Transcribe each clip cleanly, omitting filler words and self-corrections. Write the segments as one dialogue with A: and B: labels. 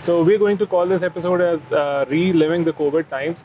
A: So we're going to call this episode as reliving the COVID times.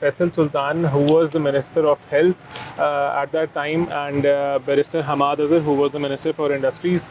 A: Faisal Sultan, who was the Minister of Health at that time, and Barrister Hamad Azhar, who was the Minister for Industries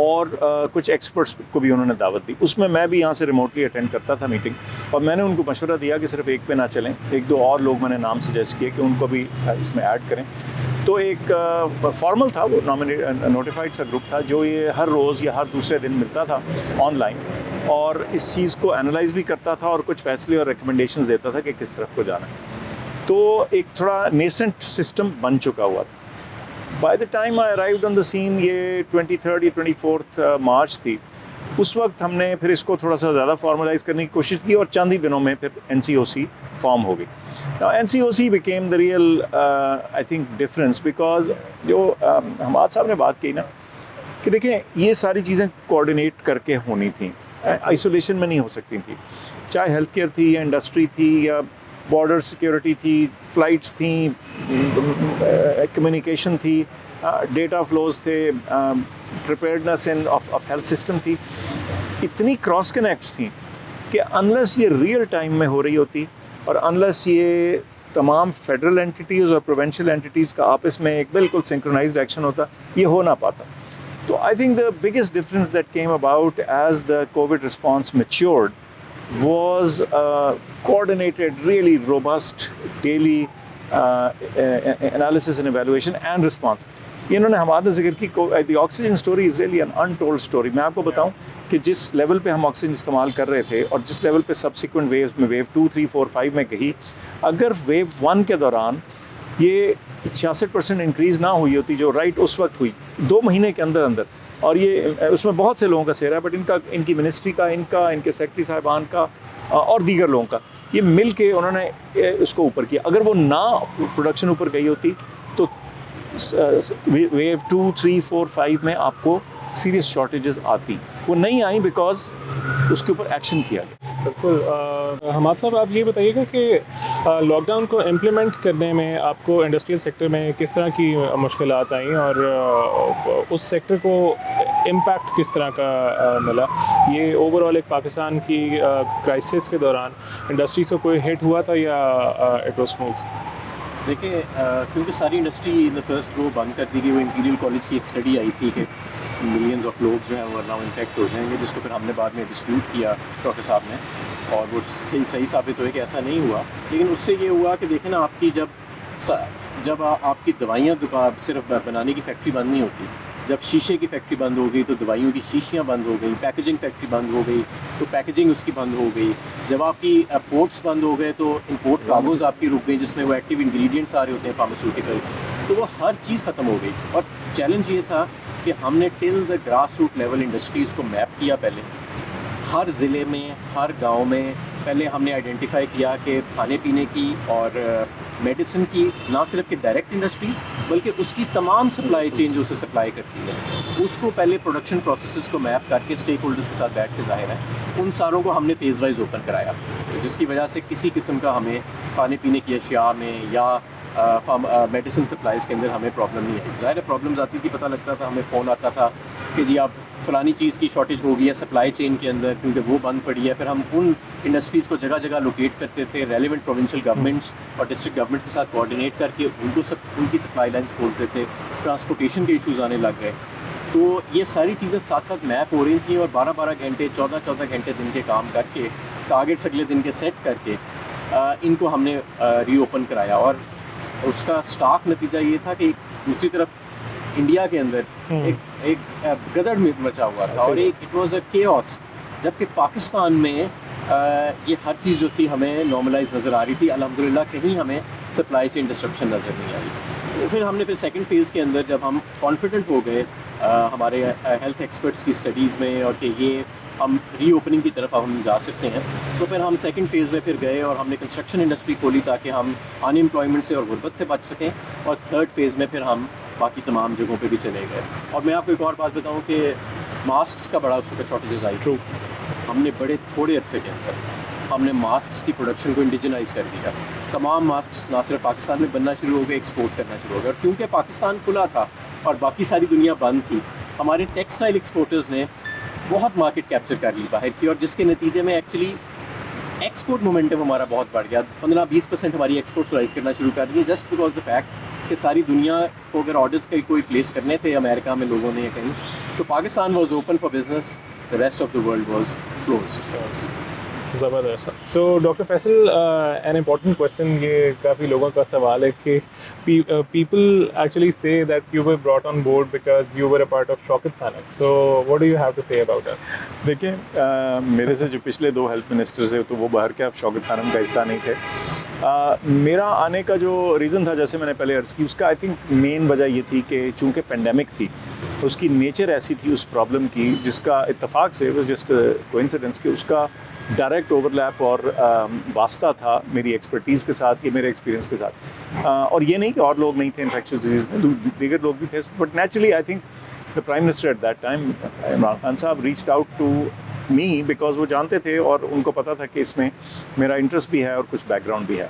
B: اور کچھ experts کو بھی انہوں نے دعوت دی. اس میں بھی یہاں سے ریموٹلی اٹینڈ کرتا تھا میٹنگ, اور میں نے ان کو مشورہ دیا کہ صرف ایک پہ نہ چلیں, 1-2 اور لوگ میں نے نام سجیسٹ کیے کہ ان کو بھی اس میں ایڈ کریں. تو ایک فارمل تھا, وہ نوٹیفائڈ سا گروپ تھا جو یہ ہر روز یا ہر دوسرے دن ملتا تھا آن لائن, اور اس چیز کو انالائز بھی کرتا تھا اور کچھ فیصلے اور ریکمنڈیشنز دیتا تھا کہ کس طرف کو جانا ہے. تو ایک تھوڑا نیسنٹ سسٹم بن چکا ہوا تھا. By the time I arrived on the scene, یہ 23 یا 24 مارچ تھی, اس وقت ہم نے پھر اس کو تھوڑا سا زیادہ فارملائز کرنے کی کوشش کی, اور چند ہی دنوں میں پھر NCOC فارم ہو گئی. NCOC became the real I think difference, because جو حماد صاحب نے بات کی نا کہ دیکھیں یہ ساری چیزیں کوآرڈینیٹ کر کے ہونی تھیں, آئسولیشن میں نہیں ہو سکتی تھیں, چاہے ہیلتھ کیئر تھی یا انڈسٹری تھی یا بارڈر سیکیورٹی تھی, فلائٹس تھیں, کمیونیکیشن تھی, ڈیٹا فلوز تھے, پریپیئرڈنس آف ہیلتھ سسٹم تھی. اتنی کراس کنیکٹس تھیں کہ انلیس یہ ریئل ٹائم میں ہو رہی ہوتی, اور انلیس یہ تمام فیڈرل اینٹیٹیز اور پروونشل اینٹیٹیز کا آپس میں ایک بالکل سنکرونائزڈ ایکشن ہوتا, یہ ہو نہ پاتا. تو I think the biggest difference that came about is the Covid response matured was coordinated, really robust daily analysis and evaluation and response. انہوں نے ہمارا ذکر کی, the oxygen story is really an untold story. میں آپ کو بتاؤں کہ جس لیول پہ ہم آکسیجن استعمال کر رہے تھے اور جس لیول پہ سبسیکوینٹ ویوز میں, ویو 2, 3, 4, 5 میں کہی, اگر ویو 1 کے دوران یہ 66% انکریز نہ ہوئی ہوتی جو رائٹ اس وقت ہوئی 2 مہینے کے اندر اندر, اور یہ اس میں بہت سے لوگوں کا سیرا ہے, بٹ ان کی منسٹری کا, ان کے سیکرٹری صاحبان کا اور دیگر لوگوں کا, یہ مل کے انہوں نے اس کو اوپر کیا. اگر وہ نہ پروڈکشن اوپر گئی ہوتی تو ویو 2, 3, 4, 5 میں آپ کو سیریس شارٹیجز آتی. وہ نہیں آئیں بیکاز اس کے اوپر ایکشن کیا گیا.
A: بالکل. حماد صاحب آپ یہ بتائیے گا کہ لاک ڈاؤن کو امپلیمنٹ کرنے میں آپ کو انڈسٹریل سیکٹر میں کس طرح کی مشکلات آئیں, اور اس سیکٹر کو امپیکٹ کس طرح کا ملا. یہ اوور آل ایک پاکستان کی کرائسس کے دوران انڈسٹریز کو کوئی ہٹ ہوا تھا یا اٹ واز اسموتھ؟
C: دیکھیں کیونکہ ساری انڈسٹری ان دا فرسٹ گو بند کر دی گئی. وہ امپیریل کالج کی ایک اسٹڈی آئی تھی کہ ملینز آف لوگ جو ہیں وہ ناؤ انفیکٹ ہو جائیں گے, جس کو پھر ہم نے بعد میں ڈسپیوٹ کیا ڈاکٹر صاحب نے, اور وہ صحیح ثابت ہوئے کہ ایسا نہیں ہوا. لیکن اس سے یہ ہوا کہ دیکھیں نا, آپ کی جب آپ کی دوائیاں صرف بنانے کی فیکٹری بند نہیں ہوتی, جب شیشے کی فیکٹری بند ہو گئی تو دوائیوں کی شیشیاں بند ہو گئی, پیکیجنگ فیکٹری بند ہو گئی تو پیکیجنگ اس کی بند ہو گئی, جب آپ کی پورٹس بند ہو گئے تو امپورٹ کارگوز آپ کی رک گئی جس میں وہ ایکٹیو انگریڈینٹس آ رہے ہوتے ہیں فارماسیوٹیکل, تو وہ ہر چیز ختم ہو گئی. اور چیلنج یہ تھا کہ ہم نے till the grass root level industries کو میپ کیا. پہلے ہر ضلع میں, ہر گاؤں میں پہلے ہم نے آئیڈینٹیفائی کیا کہ کھانے پینے کی اور میڈیسن کی نہ صرف کہ ڈائریکٹ انڈسٹریز بلکہ اس کی تمام سپلائی چین جو اسے سپلائی کرتی ہے, اس کو پہلے پروڈکشن پروسیسز کو میپ کر کے اسٹیک ہولڈرز کے ساتھ بیٹھ کے, ظاہر ہے ان ساروں کو ہم نے فیز وائز اوپن کرایا, جس کی وجہ سے کسی قسم کا ہمیں کھانے پینے کی اشیاء میں یا میڈیسن سپلائیز کے اندر ہمیں پرابلم نہیں آئی. ظاہر پرابلمز آتی تھی, پتہ لگتا تھا, ہمیں فون آتا تھا کہ جی آپ فلانی چیز کی شارٹیج ہو گئی ہے سپلائی چین کے اندر کیونکہ وہ بند پڑی ہے. پھر ہم ان انڈسٹریز کو جگہ جگہ لوکیٹ کرتے تھے, ریلیونٹ پروونشل گورنمنٹس اور ڈسٹرکٹ گورنمنٹس کے ساتھ کوآرڈینیٹ کر کے ان کی سپلائی لائنس کھولتے تھے. ٹرانسپورٹیشن کے ایشوز آنے لگ گئے, تو یہ ساری چیزیں ساتھ ساتھ میپ ہو رہی تھیں, اور 12 گھنٹے 14 گھنٹے دن کے کام کر کے, ٹارگیٹس اگلے دن کے سیٹ کر کے ان کو ہم نے ری اوپن کرایا. اور اس کا اسٹاک نتیجہ یہ تھا کہ دوسری طرف انڈیا کے اندر ایک گدڑ میں مچا ہوا تھا, اور ایک اٹ واز اے کیوس, جبکہ پاکستان میں یہ ہر چیز جو تھی ہمیں نارملائز نظر آ رہی تھی. الحمدللہ کہیں ہمیں سپلائی چین ڈسٹرپشن نظر نہیں آئی. تو پھر ہم نے سیکنڈ فیز کے اندر جب ہم کانفیڈنٹ ہو گئے ہمارے ہیلتھ ایکسپرٹس کی اسٹڈیز میں, اور کہ یہ ہم ری اوپننگ کی طرف ہم جا سکتے ہیں, تو پھر ہم سیکنڈ فیز میں پھر گئے اور ہم نے کنسٹرکشن انڈسٹری کھولی تاکہ ہم ان امپلائمنٹ سے اور غربت سے بچ سکیں. اور تھرڈ فیز میں پھر ہم باقی تمام جگہوں پہ بھی چلے گئے. اور میں آپ کو ایک اور بات بتاؤں کہ ماسکس کا بڑا اس وقت شارٹیجز آئی. ٹرو, ہم نے بڑے تھوڑے عرصے کے اندر ہم نے ماسکس کی پروڈکشن کو انڈیجنائز کر دیا. تمام ماسکس نہ صرف پاکستان میں بننا شروع ہو گئے, ایکسپورٹ کرنا شروع ہو گئے. اور کیونکہ پاکستان کھلا تھا اور باقی ساری دنیا بند تھی, ہمارے ٹیکسٹائل ایکسپورٹرز نے بہت مارکیٹ کیپچر کر لی باہر کی, اور جس کے نتیجے میں ایکچولی ایکسپورٹ مومنٹم ہمارا بہت بڑھ گیا. 15-20% ہماری ایکسپورٹس رائز کرنا شروع کر دی, جسٹ بیکاز دا فیکٹ کہ ساری دنیا کو اگر آرڈرس کوئی پلیس کرنے تھے امریکہ میں لوگوں نے یا کہیں, تو Pakistan was open for business, the rest of the world was closed.
A: زبردست. So doctor Faisal, an important question, یہ کافی لوگوں کا سوال ہے کہ people actually say that you were brought on board because you were a part of Shaukat Khanum. So what do you have to say about that?
B: دیکھیں, میرے سے جو پچھلے 2 ہیلتھ منسٹرز ہیں تو وہ باہر کے اب شوکت خانم کا حصہ نہیں تھے. میرا آنے کا جو ریزن تھا, جیسے میں نے پہلے عرض کی, اس کا آئی تھنک مین وجہ یہ تھی کہ چونکہ پینڈیمک تھی, اس کی نیچر ایسی تھی اس پرابلم کی, جس کا اتفاق سے واز جسٹ کوئنسیڈنس کہ اس کا ڈائریکٹ اوور لیپ اور واسطہ تھا میری ایکسپرٹیز کے ساتھ, یہ میرے ایکسپیرینس کے ساتھ. اور یہ نہیں کہ اور لوگ نہیں تھے انفیکشس ڈیزیز میں, دیگر لوگ بھی تھے, but naturally I think the prime minister at that time Imran Khan sahab reached out to me because وہ جانتے تھے اور ان کو پتہ تھا کہ اس میں میرا انٹرسٹ بھی ہے اور کچھ بیک گراؤنڈ بھی ہے.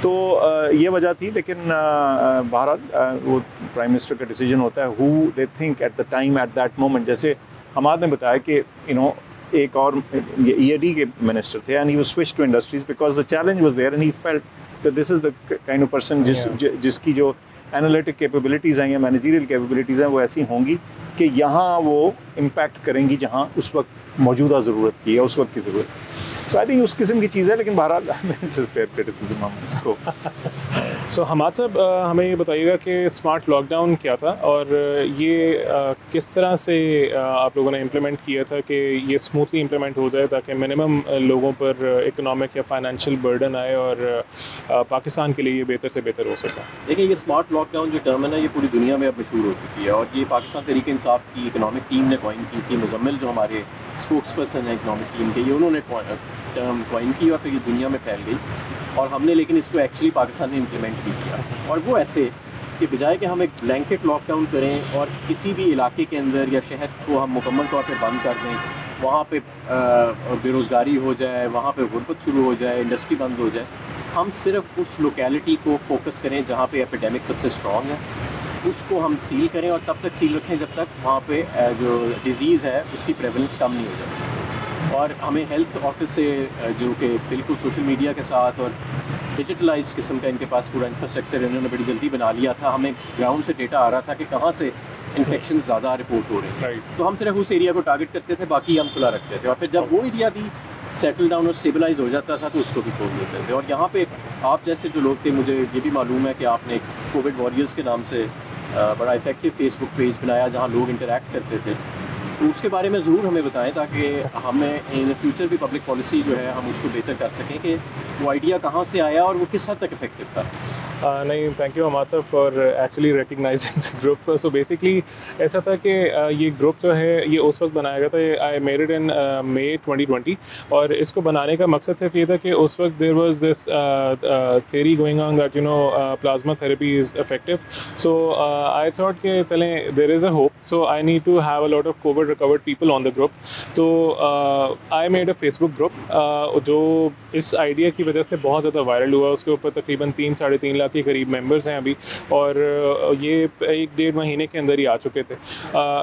B: تو یہ وجہ تھی. لیکن بہرحال وہ پرائم منسٹر کا ڈیسیجن ہوتا ہے ہو they think at the time at that moment. جیسے حماد نے بتایا کہ ایک اور EAD کے منسٹر تھے and he was switch to industries because the challenge was there and he felt that this is the kind of person جس کی جو انالیٹک کیپیبلٹیز ہیں یا مینیجریل کیپیبلٹیز ہیں وہ ایسی ہوں گی کہ یہاں وہ امپیکٹ کریں گی جہاں اس وقت موجودہ ضرورت کی یا اس وقت کی ضرورت. تو آئی تھنک اس قسم کی چیز ہے. لیکن بہرحال فیئر کرٹیسزم ہم اس کو.
A: سو حماد صاحب, ہمیں یہ بتائیے گا کہ اسمارٹ لاک ڈاؤن کیا تھا اور یہ کس طرح سے آپ لوگوں نے امپلیمنٹ کیا تھا کہ یہ اسموتھلی امپلیمنٹ ہو جائے تاکہ منیمم لوگوں پر اکنامک یا فائنینشیل برڈن آئے اور پاکستان کے لیے یہ بہتر سے بہتر ہو سکا.
C: دیکھیں, یہ اسمارٹ لاک ڈاؤن جو ٹرم ہے نا, یہ پوری دنیا میں اب مشہور ہو چکی ہے اور یہ پاکستان تحریک انصاف کی اکنامک ٹیم نے کوائن کی تھی. مزمل جو ہمارے اسپوکس پرسن ہیں اکنامک ٹیم کے, یہ انہوں نے ٹرم کوائن کی اور پھر یہ دنیا میں پھیل گئی. اور ہم نے لیکن اس کو ایکچولی پاکستان نے امپلیمنٹ بھی کیا, اور وہ ایسے کہ بجائے کہ ہم ایک بلینکٹ لاک ڈاؤن کریں اور کسی بھی علاقے کے اندر یا شہر کو ہم مکمل طور پہ بند کر دیں, وہاں پہ بے روزگاری ہو جائے, وہاں پہ غربت شروع ہو جائے, انڈسٹری بند ہو جائے, ہم صرف اس لوکیلٹی کو فوکس کریں جہاں پہ ایپیڈیمک سب سے اسٹرانگ ہے, اس کو ہم سیل کریں اور تب تک سیل رکھیں جب تک وہاں پہ جو ڈیزیز ہے اس کی پریولنس کم نہیں ہو جائے. اور ہمیں ہیلتھ آفس سے جو کہ بالکل سوشل میڈیا کے ساتھ اور ڈیجیٹلائز قسم کا ان کے پاس پورا انفراسٹرکچر انہوں نے بڑی جلدی بنا لیا تھا. ہمیں گراؤنڈ سے ڈیٹا آ رہا تھا کہ کہاں سے انفیکشن زیادہ رپورٹ ہو رہے ہیں, تو ہم صرف اس ایریا کو ٹارگٹ کرتے تھے, باقی ہم کھلا رکھتے تھے. اور پھر جب وہ ایریا بھی سیٹل ڈاؤن اور اسٹیبلائز ہو جاتا تھا تو اس کو بھی کھول دیتے تھے. اور یہاں پہ آپ جیسے جو لوگ تھے, مجھے یہ بھی معلوم ہے کہ آپ نے کووڈ واریئرس کے نام سے بڑا افیکٹو فیس بک پیج بنایا جہاں لوگ انٹریکٹ کرتے تھے. تو اس کے بارے میں ضرور ہمیں بتائیں تاکہ ہمیں ان فیوچر بھی پبلک پالیسی جو ہے ہم اس کو بہتر کر سکیں کہ وہ آئیڈیا کہاں سے آیا اور وہ کس حد تک افیکٹو تھا.
A: نہیں, تھینک یو حماد صاحب for actually recognising group. So basically ایسا تھا کہ یہ گروپ جو ہے یہ اس وقت بنایا گیا تھا, آئی میرڈ ان مئی 2020, اور اس کو بنانے کا مقصد صرف یہ تھا کہ اس وقت there was this theory going on that plasma therapy is effective. So I thought کہ چلیں there is a hope, so I need to have a lot of Covid recovered people on the group. تو I made a Facebook group جو اس idea کی وجہ سے بہت زیادہ وائرل ہوا. اس کے اوپر تقریباً 3-3.5 لاکھ کے قریب ممبرز ہیں ابھی, اور یہ 1-1.5 مہینے کے اندر ہی آ چکے تھے.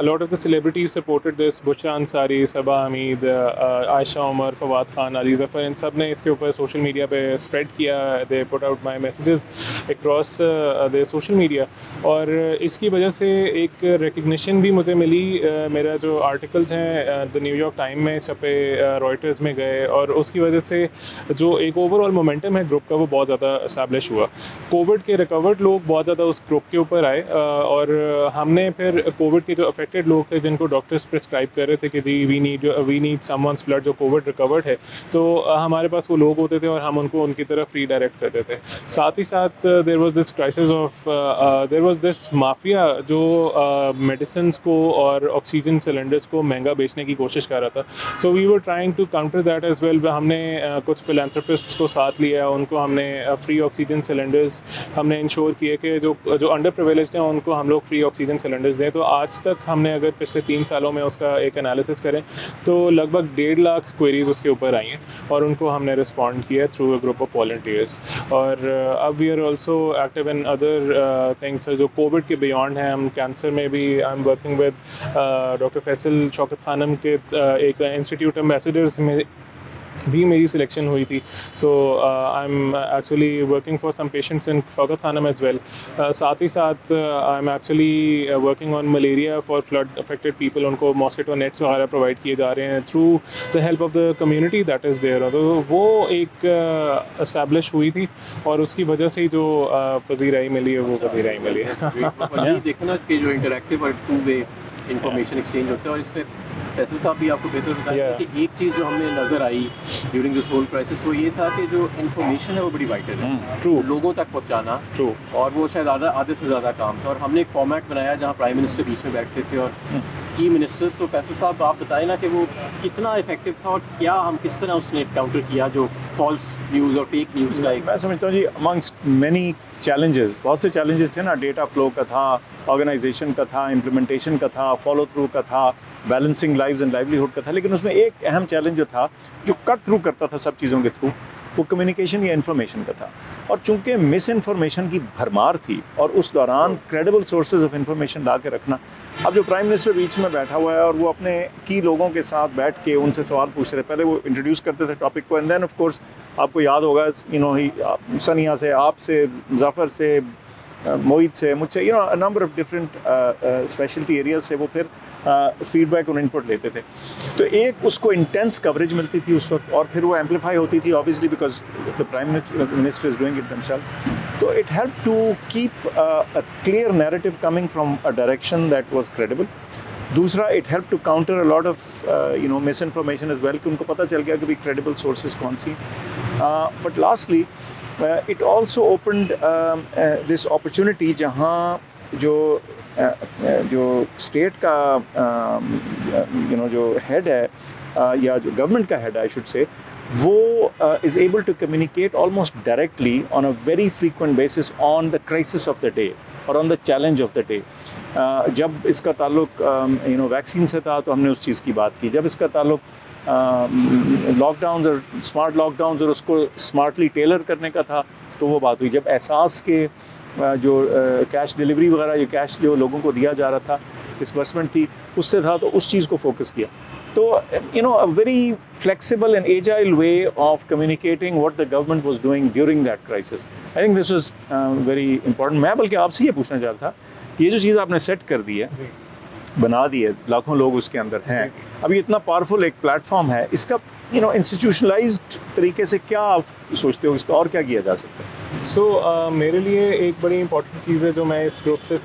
A: Lot of the celebrities supported this, Bushra Ansari, صبا حمید, عائشہ عمر, فواد خان, علی ظفر, ان سب نے اس کے اوپر سوشل میڈیا پہ اسپریڈ کیا. They put out my messages across the social media, اور اس کی وجہ سے ایک ریکگنیشن بھی مجھے ملی. میرا جو آرٹیکلز ہیں دا نیو یارک ٹائم میں چھپے, رائٹرز میں گئے, اور اس کی وجہ سے جو ایک اوور آل مومنٹم ہے گروپ کا وہ بہت زیادہ اسٹیبلش ہوا. کووڈ کے ریکورڈ لوگ بہت زیادہ اس گروپ کے اوپر آئے, اور ہم نے پھر کووڈ کے جو افیکٹڈ لوگ تھے جن کو ڈاکٹرز پرسکرائب کر رہے تھے کہ جی we need someone's blood جو کووڈ ریکورڈ ہے, تو ہمارے پاس وہ لوگ ہوتے تھے اور ہم ان کو ان کی طرف ری ڈائریکٹ کرتے تھے. ساتھ ہی ساتھ دیر was this crisis of there was this mafia جو میڈیسنس کو اور آکسیجن سلنڈرس کو مہنگا بیچنے کی کوشش کر رہا تھا. So we were trying to counter that as well. ہم نے کچھ فلینتھراپسٹس کو ساتھ لیا, ان کو ہم نے فری آکسیجن سلنڈرز ہم نے انشور کیے کہ جو انڈر پریویلیجڈ ہیں ان کو ہم لوگ فری آکسیجن سلنڈرز دیں. تو آج تک ہم نے اگر پچھلے 3 سالوں میں اس کا ایک انالیسس کریں تو لگ بھگ 1.5 لاکھ کوئریز اس کے اوپر آئی ہیں, اور ان کو ہم نے رسپونڈ کیا through a group of volunteers. اور اب we are also active in other things جو کووڈ کے بیانڈ ہیں. ہم کینسر میں بھی I am working with doctor Faisal Shaukat Khanum کے ایک انسٹیٹیوٹ ایمبیسڈرز میں بھی میری سلیکشن ہوئی تھی. So I am actually working for some patients in Shaukat Khanum as well. ساتھ ہی ساتھ I am actually working on malaria for flood affected people. ان کو ماسکیٹو نیٹس وغیرہ پرووائڈ کیے جا رہے ہیں through the help of the community that is there. تو وہ ایک اسٹیبلش ہوئی تھی اور اس کی وجہ سے ہی جو پذیرائی ملی ہے وہ پذیرائی ملی ہے.
C: یہ دیکھو نا کہ جو انٹریکٹیو اور ٹو وے انفارمیشن ایکسچینج ہوتا ہے, اور اس پہ فیصل صاحب بھی آپ کو بہتر بتائیں گے کہ ایک چیز جو ہمیں نظر آئی ڈیورنگ دس ہول کرائسس وہ یہ تھا کہ جو انفارمیشن ہے وہ بڑی وائٹل ہے,
A: ٹرو
C: لوگوں تک پہنچانا,
A: ٹرو.
C: اور وہ شاید آدھے سے زیادہ کام تھا. اور ہم نے ایک فارمیٹ بنایا جہاں پرائم منسٹر بیچ میں بیٹھتے تھے اور کی منسٹرز. تو فیصل صاحب آپ بتائیں نا کہ وہ کتنا افیکٹو تھا اور کیا ہم کس طرح اس نے کاؤنٹر کیا جو فالس نیوز اور فیک نیوز کا ایک.
B: میں سمجھتا ہوں جی امنگسٹ مینی چیلنجز, بہت سے چیلنجز تھے نا, ڈیٹا فلو کا تھا, آرگنائزیشن کا تھا, امپلیمنٹیشن کا تھا, فالو تھرو کا تھا, بیلنسنگ لائفز اینڈ لائیولیہڈ کا تھا. لیکن اس میں ایک اہم چیلنج جو تھا جو کٹ تھرو کرتا تھا سب چیزوں کے تھرو, وہ کمیونیکیشن یا انفارمیشن کا تھا. اور چونکہ مس انفارمیشن کی بھرمار تھی اور اس دوران کریڈیبل سورسز آف انفارمیشن لا کے رکھنا. اب جو پرائم منسٹر بیچ میں بیٹھا ہوا ہے اور وہ اپنے کی لوگوں کے ساتھ بیٹھ کے ان سے سوال پوچھتے تھے, پہلے وہ انٹروڈیوس کرتے تھے ٹاپک کو, اینڈ دین آف کورس آپ کو یاد ہوگا سنیا سے, آپ سے, ظفر سے, موہت سے, مجھ سے, number of different specialty areas سے وہ پھر فیڈ بیک اور ان پٹ لیتے تھے. تو ایک اس کو انٹینس کوریج ملتی تھی اس وقت, اور پھر وہ ایمپلیفائی ہوتی تھی obviously because if the prime minister is doing it themselves. So it helped to keep a clear narrative coming from a direction that was credible. دوسرا it helped to counter a lot of misinformation as well, کہ ان کو پتہ چل گیا کہ بھی credible sources کون سی. But lastly it also opened this opportunity جہاں جو اسٹیٹ کا جو ہیڈ ہے یا جو گورنمنٹ کا ہیڈ ہے آئی شوڈ سے, وہ is able to communicate almost directly on a very frequent basis on the crisis of the day اور on the challenge of the day. جب اس کا تعلق ویکسین سے تھا تو ہم نے اس چیز کی بات کی. جب اس کا تعلق لاک ڈاؤنز اور اسمارٹ لاک ڈاؤنز اور اس کو اسمارٹلی ٹیلر کرنے کا تھا تو وہ بات ہوئی. جب احساس کے جو کیش ڈیلیوری وغیرہ, یہ کیش جو لوگوں کو دیا جا رہا تھا, ڈسبرسمنٹ تھی, اس سے تھا, تو اس چیز کو فوکس کیا. تو a very flexible and agile way of communicating what the government was doing during that crisis. I think this was very important. میں بلکہ آپ سے یہ پوچھنا چاہ رہا تھا کہ یہ جو چیز آپ نے سیٹ کر دی ہے, بنا دی ہے, لاکھوں لوگ اس کے اندر ہیں, اب یہ اتنا پاورفل ایک پلیٹ فارم ہے, اس کا انسٹیٹیوشنلائزڈ طریقے سے کیا آپ سوچتے ہو اس کا اور کیا کیا جا سکتا ہے؟
A: سو میرے لیے ایک بڑی امپورٹنٹ چیز ہے جو میں اس گروپ سے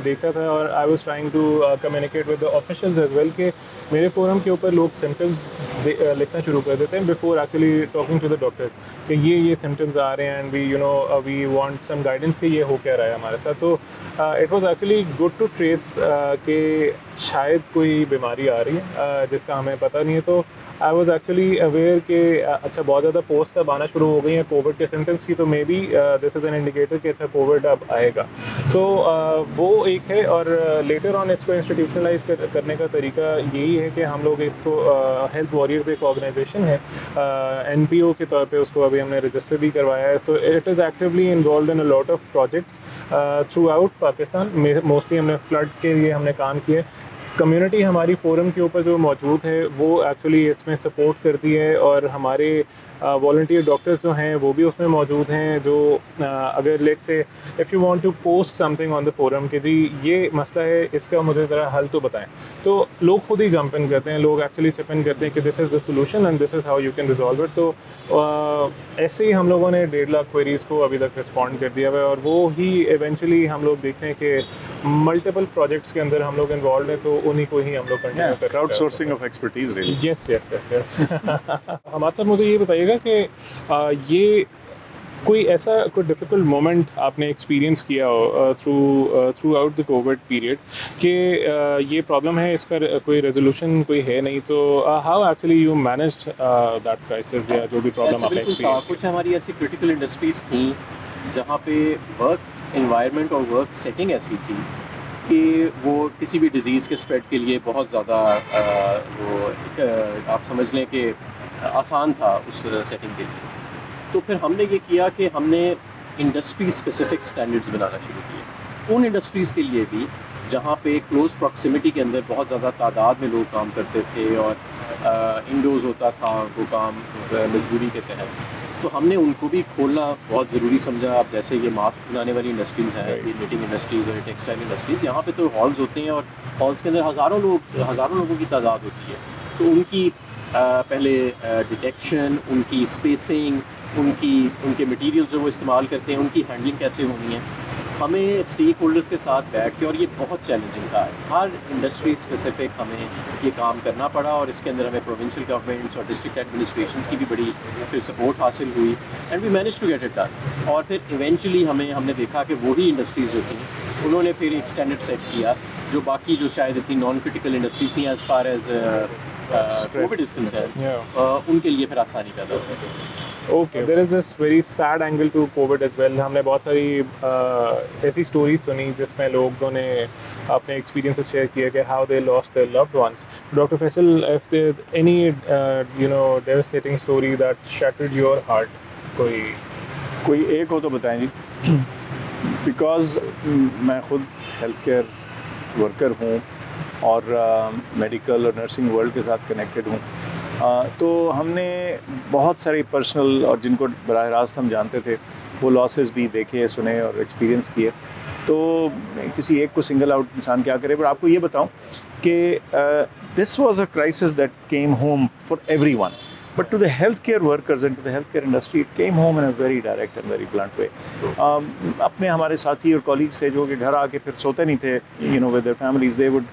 A: دیکھا تھا, اور I was trying to communicate with the officials as well, کہ میرے فورم کے اوپر لوگ سمٹمز لکھنا شروع کر دیتے ہیں before actually talking to the doctors, کہ یہ سمٹمز آ رہے ہیں and we want some guidance کہ یہ ہو کیا رہا ہے ہمارے ساتھ. تو it was actually good to trace کہ شاید کوئی بیماری آ رہی ہے جس کا ہمیں پتہ نہیں ہے. تو آئی واز ایکچولی اویئر کہ اچھا بہت زیادہ پوسٹ اب آنا شروع ہو گئی ہیں کووڈ کے سمٹمس کی, تو may be this is an indicator کہ اچھا کووڈ اب آئے گا. سو وہ ایک ہے, اور لیٹر آن اس کو انسٹیٹیوشنلائز کرنے کا طریقہ یہی ہے کہ ہم لوگ اس کو ہیلتھ واریئرز ایک آرگنائزیشن ہے, NPO کے طور پہ اس کو ابھی ہم نے رجسٹر بھی کروایا ہے. So it is actually involved in a lot of projects through out Pakistan. Mostly ہم نے فلڈ کے لیے ہم نے کام کیے. کمیونٹی ہماری فورم کے اوپر جو موجود ہے وہ ایکچولی اس میں سپورٹ کرتی ہے, اور ہمارے والنٹیئر ڈاکٹرز جو ہیں وہ بھی اس میں موجود ہیں, جو اگر لیٹ سے if you want to post something on the forum کہ جی یہ مسئلہ ہے, اس کا مجھے ذرا حل تو بتائیں, تو لوگ خود ہی جمپ ان کرتے ہیں, لوگ ایکچولی چپ ان کرتے ہیں کہ this is the solution and this is how you can resolve it. تو ایسے ہی ہم لوگوں نے 1.5 لاکھ کوئریز کو ابھی تک رسپونڈ کر دیا ہوا ہے, اور وہ ہی ایونچولی ہم لوگ دیکھتے ہیں کہ ملٹیپل پروجیکٹس کے اندر ہم لوگ انوالوڈ ہیں, تو انہیں کو ہی ہم لوگ کنٹینیو کرتے ہیں.
B: Crowd sourcing of expertise really.
A: Yes yes yes yes. Hammad sahab مجھے یہ بتائیے گا کہ یہ کوئی ایسا کوئی ڈیفیکلٹ مومنٹ آپ نے ایکسپیرینس کیا ہو throughout the Covid period کہ یہ پرابلم ہے, اس کا کوئی ریزولوشن کوئی ہے نہیں, تو how actually you managed that crisis یا جو بھی پرابلم آپ نے ایکسپیرینس کی؟
C: کچھ ہماری ایسی کرٹیکل انڈسٹریز تھیں جہاں پہ ورک انوائرمنٹ اور ورک سیٹنگ ایسی تھی کہ وہ کسی بھی ڈیزیز کے اسپریڈ کے لیے بہت زیادہ وہ آپ سمجھ لیں کہ آسان تھا اس سیٹنگ کے لیے. تو پھر ہم نے یہ کیا کہ ہم نے انڈسٹری اسپیسیفک اسٹینڈرڈز بنانا شروع کیے ان انڈسٹریز کے لیے بھی جہاں پہ کلوز پراکسیمٹی کے اندر بہت زیادہ تعداد میں لوگ کام کرتے تھے, اور انڈورز ہوتا تھا وہ کام مجبوری کے تحت. تو ہم نے ان کو بھی کھولنا بہت ضروری سمجھا. اب جیسے یہ ماسک بنانے والی انڈسٹریز ہیں, یہ نیٹنگ انڈسٹریز اور ٹیکسٹائل انڈسٹریز, یہاں پہ تو ہالز ہوتے ہیں اور ہالس کے اندر ہزاروں لوگوں کی تعداد ہوتی ہے. تو ان کی پہلے ڈیٹیکشن, ان کی اسپیسنگ, ان کے مٹیریلز جو وہ استعمال کرتے ہیں ان کی ہینڈلنگ کیسے ہونی ہے, ہمیں اسٹیک ہولڈرز کے ساتھ بیٹھ کے, اور یہ بہت چیلنجنگ تھا, ہر انڈسٹری اسپیسیفک ہمیں یہ کام کرنا پڑا. اور اس کے اندر ہمیں پروونشل گورنمنٹس اور ڈسٹرکٹ ایڈمنسٹریشنس کی بھی بڑی پھر سپورٹ حاصل ہوئی, and we manage to get it done. اور پھر ایونچولی ہم نے دیکھا کہ وہی انڈسٹریز جو تھیں انہوں نے پھر ایک اسٹینڈرڈ سیٹ کیا, جو باقی جو شاید اتنی نان کرٹیکل انڈسٹریز تھیں as far as Covid is concern, ان کے لیے پھر آسانی پیدا ہوئی.
A: Okay, there is this very sad angle to Covid as well. ہم نے بہت ساری ایسی اسٹوریز سنی جس میں لوگوں نے اپنے ایکسپیرینسز شیئر کیے کہ how they lost their loved ones. Doctor Faisal, if there is any devastating story that shattered your heart, کوئی
B: ایک ہو تو بتائیں جی. بیکاز میں خود ہیلتھ کیئر ورکر ہوں اور میڈیکل اور نرسنگ ورلڈ کے ساتھ کنیکٹڈ ہوں, تو ہم نے بہت سارے پرسنل اور جن کو براہ راست ہم جانتے تھے وہ لاسز بھی دیکھے, سنے اور ایکسپیرینس کیے. تو کسی ایک کو سنگل آؤٹ انسان کیا کرے, پر آپ کو یہ بتاؤں کہ this was a crisis that came home for everyone, but to the health care workers and to the health care industry it came home in a very direct and very blunt way. اپنے ہمارے ساتھی اور colleagues تھے جو کہ گھر آ کے پھر سوتے نہیں تھے with their families, they would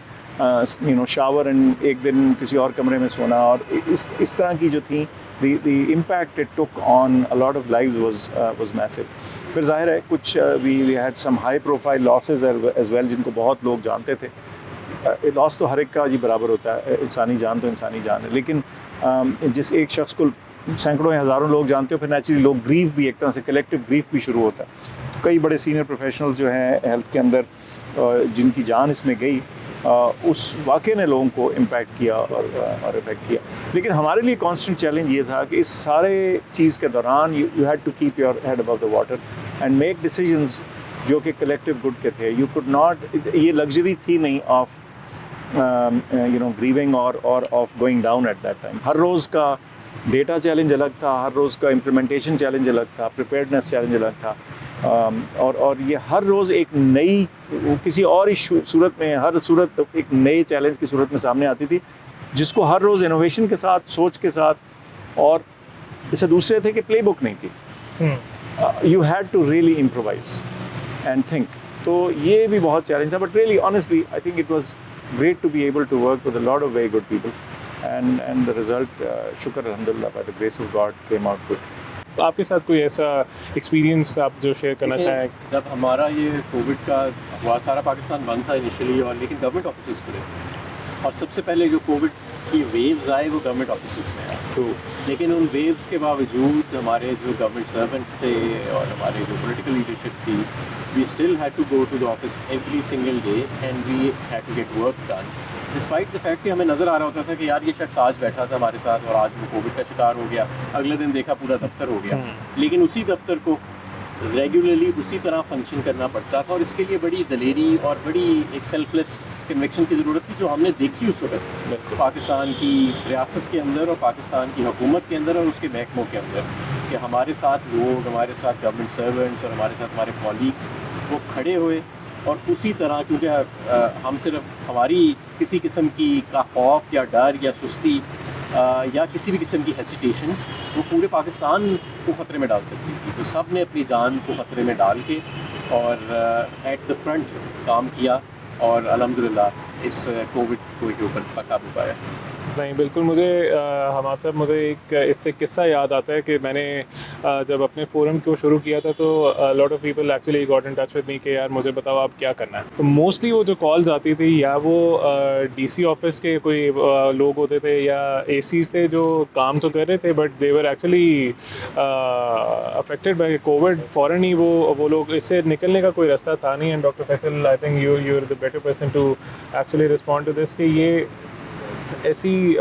B: shower and ایک دن کسی اور کمرے میں سونا, اور اس طرح کی جو تھیں the impact it took on a lot of lives was massive. پھر ظاہر ہے کچھ we had some high profile losses as well جن کو بہت لوگ جانتے تھے. لاس تو ہر ایک کا جی برابر ہوتا ہے, انسانی جان تو انسانی جان ہے, لیکن جس ایک شخص کو سینکڑوں یا ہزاروں لوگ جانتے ہو, پھر نیچرلی لوگ گریف بھی, ایک طرح سے کلیکٹیو گریف بھی شروع ہوتا ہے. تو کئی بڑے سینئر پروفیشنلز جو ہیں ہیلتھ کے اندر جن کی جان اس میں گئی, اس واقعے نے لوگوں کو امپیکٹ کیا اور افیکٹ کیا. لیکن ہمارے لیے کانسٹنٹ چیلنج یہ تھا کہ اس سارے چیز کے دوران you had to keep your head above the water and make decisions جو کہ کلیکٹیو گڈ کے تھے. یو کوڈ ناٹ, یہ لگژری تھی نہیں آف گریونگ اور of going down at that time. ہر روز کا ڈیٹا چیلنج الگ تھا, ہر روز کا امپلیمنٹیشن چیلنج الگ تھا, پریپیئرڈنیس چیلنج الگ تھا, اور یہ ہر روز ایک نئی کسی اور صورت میں, ہر صورت ایک نئے چیلنج کی صورت میں سامنے آتی تھی, جس کو ہر روز انوویشن کے ساتھ, سوچ کے ساتھ, اور اس سے دوسرے تھے کہ پلے بک نہیں تھی, you had to really improvise and think. تو یہ بھی بہت چیلنج تھا, but really honestly I think it was great to be able to work with a lot of very good people, and the result, shukr alhamdulillah, by the grace of God, came out good.
A: آپ کے ساتھ کوئی ایسا experience آپ جو share کرنا چاہیں؟
C: جب ہمارا یہ کووڈ کا ہوا, سارا پاکستان بند تھا انیشلی, اور لیکن گورنمنٹ آفیسز کھلے تھے, اور سب سے پہلے جو کووڈ کی ویوز آئے وہ گورنمنٹ آفیسز میں آئے. لیکن ان ویوز کے باوجود ہمارے جو گورنمنٹ سرونٹس تھے اور ہمارے جو پولیٹیکل لیڈرشپ تھی, we still had to go to the office every single day and we had to get work done, despite the fact کہ ہمیں نظر آ رہا ہوتا تھا کہ یار یہ شخص آج بیٹھا تھا ہمارے ساتھ اور آج وہ کووڈ کا شکار ہو گیا, اگلے دن دیکھا پورا دفتر ہو گیا. لیکن اسی دفتر کو ریگولرلی اسی طرح فنکشن کرنا پڑتا تھا, اور اس کے لیے بڑی دلیری اور بڑی ایک سیلف لیس کنوکشن کی ضرورت تھی, جو ہم نے دیکھی اس وقت پاکستان کی ریاست کے اندر اور پاکستان کی حکومت کے اندر اور اس کے محکموں کے اندر, کہ ہمارے ساتھ لوگ, ہمارے ساتھ گورنمنٹ سرونٹس اور ہمارے ساتھ ہمارے کولیگس وہ کھڑے ہوئے, اور اسی طرح کیونکہ ہم صرف ہماری کسی قسم کی کا خوف یا ڈر یا سستی یا کسی بھی قسم کی ہیسیٹیشن وہ پورے پاکستان کو خطرے میں ڈال سکتی تھی, تو سب نے اپنی جان کو خطرے میں ڈال کے اور ایٹ دا فرنٹ کام کیا, اور الحمدللہ اس کووڈ کو کے اوپر قابو پایا.
A: نہیں بالکل, مجھے حماد صاحب مجھے ایک اس سے قصہ یاد آتا ہے کہ میں نے جب اپنے فورم کو شروع کیا تھا تو lot of people actually got in touch with me کہ یار مجھے بتاؤ آپ کیا کرنا ہے. تو موسٹلی وہ جو کالز آتی تھی یا وہ ڈی سی آفس کے کوئی لوگ ہوتے تھے یا اے سیز تھے جو کام تو کر رہے تھے but they were actually affected by Covid. فوراً ہی وہ لوگ, اس سے نکلنے کا کوئی راستہ تھا نہیں. And doctor Faisal I think you are the better person to actually respond to this کہ یہ ایسی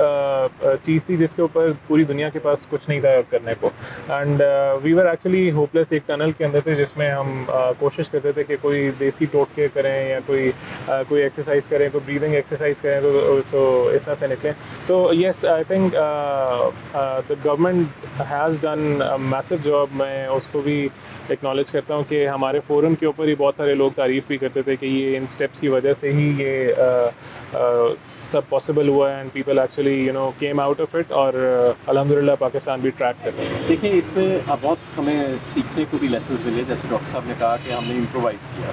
A: چیز تھی جس کے اوپر پوری دنیا کے پاس کچھ نہیں تھا کرنے کو. And we were actually hopeless. ایک ٹنل کے اندر تھے جس میں ہم کوشش کرتے تھے کہ کوئی دیسی ٹوٹکے کریں یا کوئی ایکسرسائز کریں, کوئی بریدنگ ایکسرسائز کریں تو اس طرح سے نکلیں. So yes, I think the government has done massive job. میں اس کو بھی ایکنالج کرتا ہوں کہ ہمارے فورم کے اوپر ہی بہت سارے لوگ تعریف بھی کرتے تھے کہ یہ ان اسٹیپس کی وجہ سے ہی یہ سب پاسبل ہوا ہے, and people actually came out of it. اور الحمدللہ پاکستان بھی ٹریک کر رہے ہیں.
C: دیکھیں اس میں بہت ہمیں سیکھنے کو بھی لیسنز ملے. جیسے ڈاکٹر صاحب نے کہا کہ ہم نے امپرووائز کیا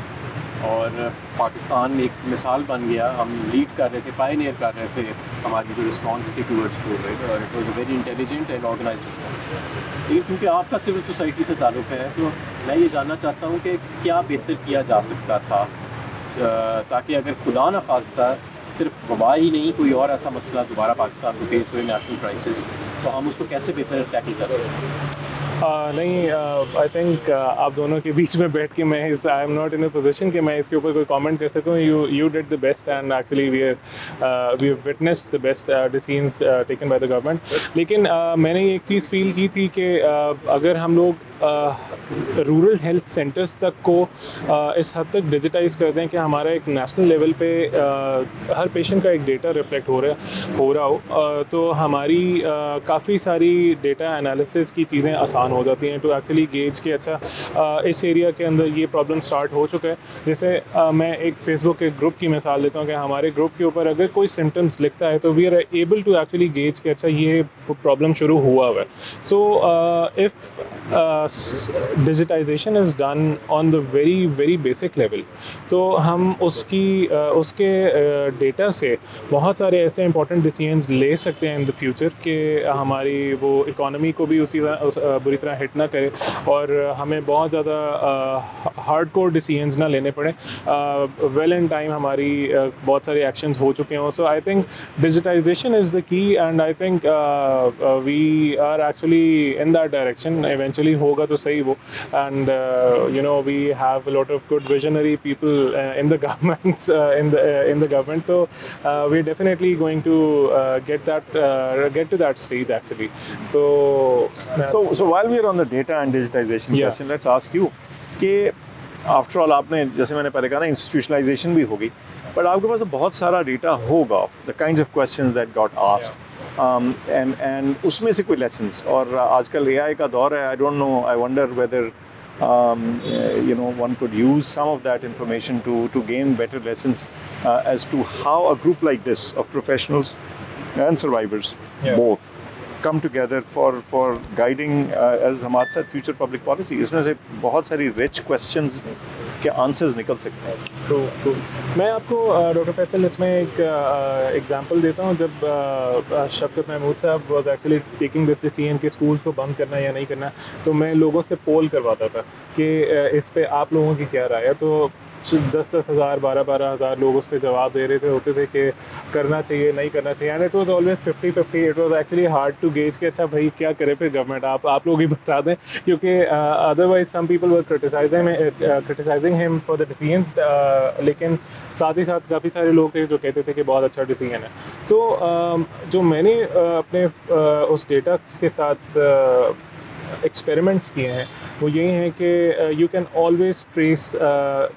C: اور پاکستان ایک مثال بن گیا. ہم لیڈ کر رہے تھے, پائنیئر کر رہے تھے. ہماری جو رسپانس تھی ٹورڈز کووڈ, اور it was a very intelligent and organised response. لیکن کیونکہ آپ کا سول سوسائٹی سے تعلق ہے تو میں یہ جاننا چاہتا ہوں کہ کیا بہتر کیا جا سکتا تھا تاکہ اگر خدا نہ خواستہ صرف وبا ہی نہیں کوئی اور ایسا مسئلہ دوبارہ پاکستان کو فیس ہوئے, نیشنل کرائسس, تو ہم اس کو کیسے بہتر ٹیکل کر سکتے ہیں؟
A: نہیں, آئی تھنک آپ دونوں کے بیچ میں بیٹھ کے میں I am not in a position کہ میں اس کے اوپر کوئی کامنٹ کر سکوں. You did the best and actually we have witnessed the best decisions taken by the government. لیکن میں نے ایک چیز فیل کی تھی کہ اگر ہم لوگ رورل ہیلتھ سینٹرز تک کو اس حد تک ڈیجیٹائز کر دیں کہ ہمارا ایک نیشنل لیول پہ ہر پیشنٹ کا ایک ڈیٹا ریفلیکٹ ہو رہا ہو, تو ہماری کافی ساری ڈیٹا انالیسس کی چیزیں آسان ہو جاتی ہیں ٹو ایکچولی گیج کہ اچھا اس ایریا کے اندر یہ پرابلم اسٹارٹ ہو چکا ہے. جیسے میں ایک فیس بک کے گروپ کی مثال دیتا ہوں کہ ہمارے گروپ کے اوپر اگر کوئی سمٹمس لکھتا ہے تو we are able to actually gauge کہ اچھا یہ پرابلم شروع ہوا ہوا ہے. So if digitisation is done on the very very basic level, تو ہم اس کے ڈیٹا سے بہت سارے ایسے امپورٹنٹ ڈیسیژنز لے سکتے ہیں ان دا فیوچر کہ ہماری وہ اکانومی کو بھی اسی بری طرح ہٹ نہ کرے اور ہمیں بہت زیادہ ہارڈ کور ڈیسیژنز نہ لینے پڑیں. ویل ان ٹائم ہماری بہت سارے ایکشنز ہو چکے ہیں. سو I think digitisation is the key, and I think we are actually in that direction. Eventually ہوگا تو صحیح وہ, and we have a lot of good visionary people in the governments in the government. So we're definitely going to get to that stage actually. So
B: while we are on the data and digitization question, let's ask you کہ after all آپ نے جیسے میں نے پہلے کہا نا institutionalization بھی ہوگی, but آپ کے پاس بہت سارا ڈیٹا ہوگا the kinds of questions that got asked. And اس میں سے کوئی lessons, اور آج کل AI کا دور ہے. I don't know, I wonder whether one could use some of that information to gain better lessons as to how a group like this of professionals and survivors both come together for guiding, as Hamad said, future public policy. اس میں سے بہت ساری rich questions کے answers نکل سکتے ہیں.
A: میں آپ کو ڈاکٹر فیصل اس میں ایک ایگزامپل دیتا ہوں. جب شفقت محمود صاحب was actually taking this decision کہ اسکولس کو بند کرنا یا نہیں کرنا, تو میں لوگوں سے پول کرواتا تھا کہ اس پہ آپ لوگوں کی کیا رائے ہے. تو 10,000 12,000 لوگ اس پہ جواب دے رہے ہوتے تھے کہ کرنا چاہیے نہیں کرنا چاہیے. And it was always 50-50. It was actually hard to gauge کہ اچھا بھائی کیا کرے پھر گورنمنٹ, آپ لوگ ہی بتا دیں, کیونکہ otherwise some people were criticising ہم فار دا ڈیسیژنز. لیکن ساتھ ہی ساتھ کافی سارے لوگ تھے جو کہتے تھے کہ بہت اچھا ڈیسیژن ہے. تو جو میں نے اپنے اس ڈیٹا کے ساتھ ایکسپیریمنٹس کیے ہیں وہ یہی ہیں کہ یو کین آلویز ٹریس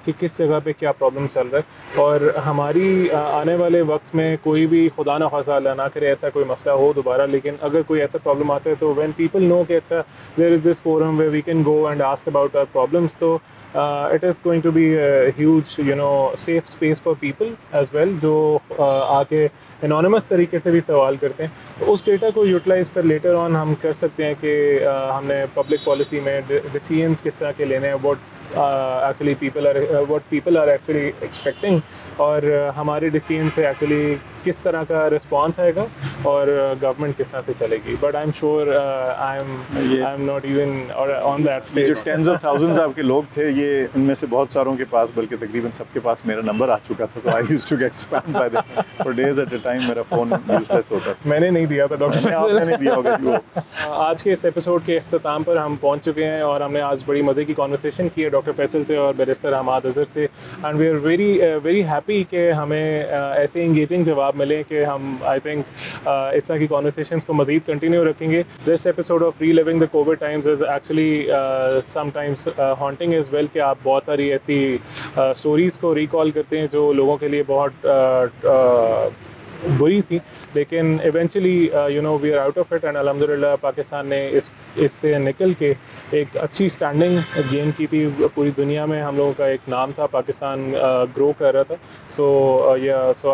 A: کہ کس جگہ پہ کیا پرابلم چل رہا ہے. اور ہماری آنے والے وقت میں کوئی بھی خدا نہ خواستہ اللہ نہ کرے ایسا کوئی مسئلہ ہو دوبارہ, لیکن اگر کوئی ایسا پرابلم آتا ہے تو وین پیپل نو کہ اچھا there is this forum where we can go and ask about our problems, تو it is going to be a huge safe space for people as well جو آ کے انونیمس طریقے سے بھی سوال کرتے ہیں. اس ڈیٹا کو یوٹیلائز پر لیٹر آن ہم کر سکتے ہیں کہ ہم نے پبلک پالیسی میں ڈیسیژنس کس طرح کے لینے ہیں, what people are actually expecting, اور ہمارے ڈیسیژن سے ایکچولی کس طرح کا رسپانس آئے گا. اور گورنمنٹ کس طرح سے چلے گی. But I am sure I am not even on that
B: یہ جو
A: اسٹیج.
B: ٹینز آف تھاؤزنڈز آپ کے لوگ تھے, یہ ان میں سے بہت ساروں کے پاس, بلکہ تقریباً سب کے پاس میرا نمبر آ چکا تھا, تو I used to get spam by them for days at a time. میرا فون یوز لیس ہوتا تھا.
A: میں نے نہیں دیا تھا ڈاکٹر
B: آپ نے نہیں دیا ہوگا جی وہ.
A: آج کے اس ایپیسوڈ کے اختتام پر ہم پہنچ چکے ہیں اور ہم نے آج بڑی مزے کی کانورسیشن کی ہے ڈاکٹر فیصل سے اور بیرسٹر حماد اظہر سے, and we are very happy کہ ہمیں ایسے انگیجنگ جواب ملے کہ ہم آئی تھنک اس طرح کی کانورسیشنس کو مزید کنٹینیو رکھیں گے. This episode of reliving the covid times is actually sometimes haunting as well, کہ آپ بہت ساری ایسی اسٹوریز کو ریکال کرتے ہیں جو لوگوں کے لیے بہت بری تھی, لیکن eventually we are out of it, and الحمد للہ پاکستان نے اس سے نکل کے ایک اچھی اسٹینڈنگ گین کی تھی. پوری دنیا میں ہم لوگوں کا ایک نام تھا, پاکستان گرو کر رہا تھا. So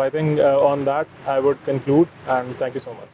A: I think on that I would conclude, and thank you so much.